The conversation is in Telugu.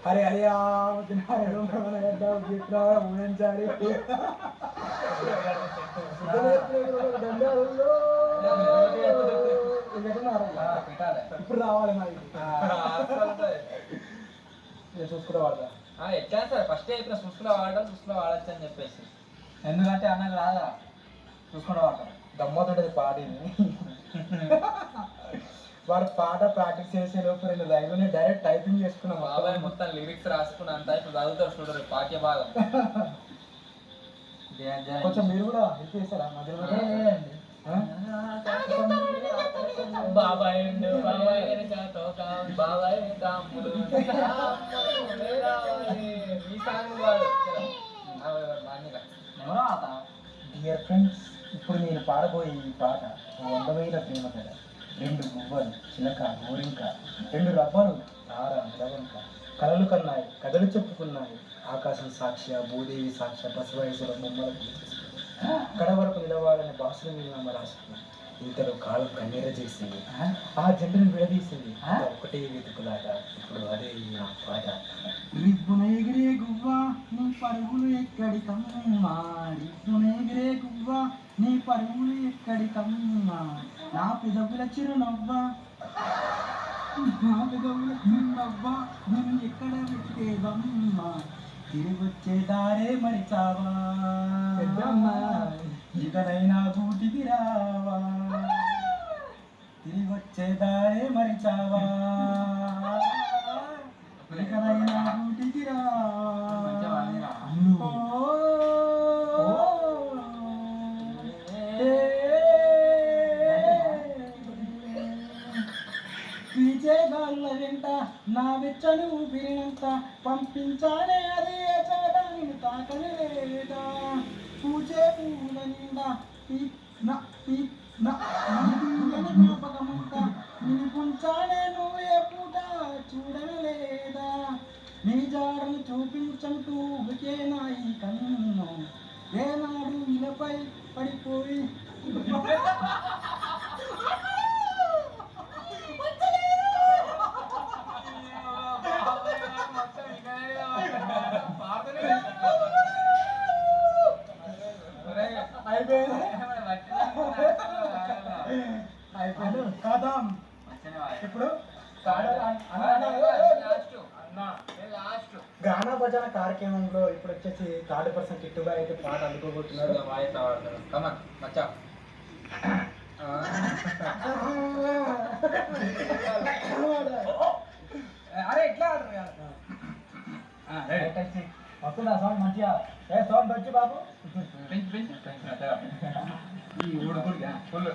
అరే అరే ఊహించాలి ఇప్పుడు రావాలి మరి చూసుకుంటా వాడతా ఎట్లా సార్ ఫస్ట్ చెప్పిన చూసుకున్న వాడడం చూసుకున్న వాడచ్చు అని చెప్పేసి. ఎందుకంటే అన్నకు రాదా చూసుకుంటా వాడతాం గమ్మతుంటది పాటని. వాడు పాట ప్రాక్టీస్ చేసే లోపు 2 లైన్లు డైరెక్ట్ టైపింగ్ చేసుకున్నాం. బాబాయ్ మొత్తం లిరిక్స్ రాసుకున్నా అంతా ఇప్పుడు చదువుతారు చూడరు పాఠ్య భాగం. కొంచెం మీరు కూడా హెల్ప్ చేస్తారా మధ్య బాబాయ్ బాబాయ్ కాముడు ఈ సాంగ్ డియర్ ఫ్రెండ్స్, ఇప్పుడు నేను పాడబోయే ఈ పాట 100,000 ప్రేమ కథ. 2 గువ్వలు చిలక గోరింక, 2 రబ్బలు తార నిలవంక, కలలు కన్నాయి కథలు చెప్పుకున్నాయి, ఆకాశం సాక్షి భూదేవి సాక్షి బసవేశ్వర బొమ్మలకు కడ వరకు నిలవాలని భాషల మీద రాసుకున్నాను. ఇంతలో కాలం కన్నీర చేసింది, ఆ జంటను విడదీసింది, ఒకటే వెతుకులాట. ఇప్పుడు అదే నా పాట. రిబ్బున ఎగిరే గువ్వ నీ పరుగులు ఎక్కడి కమ్మా, రిబ్బున ఎగిరే గువ్వ నీ పరుగులు ఎక్కడి కమ్మా, నా పెదవుల చిరునవ్వ నా పెదవుల చిరునవ్వ నేను ఎక్కడ వెతికేదమ్మా, తిరిగొచ్చే దారే మరిచావా ఇకనైనా గూటికి రావా, తిరిగొచ్చే దారే మరిచావా ఇకనైనా గూటికి రావా. గాళ్ళ వెంట నా వెచ్చని ఊపిరినంత పంపించాలే అదే చోట నేను తాకని లేదా, పూచే పూల నిండా జ్ఞాపకమంతా నేను పుంచాలే నువ్వే పూట చూడను లేదా, నీ జాడను చూపించంటూ ఉకే నా ఈ కన్ను ఏనాడు ఇలపై పడిపోయి కాదాం. ఇప్పుడు గానా భజన కార్యక్రమంలో ఇప్పుడు వచ్చేసి 3rd person కిట్టుగా అయితే పాట అందుకోబోతున్నారు. అరే ఎట్లా వస్తుందా సౌండ్ మంచిగా? సౌండ్ వచ్చి బాబు ఈ ఊడు ఫుల్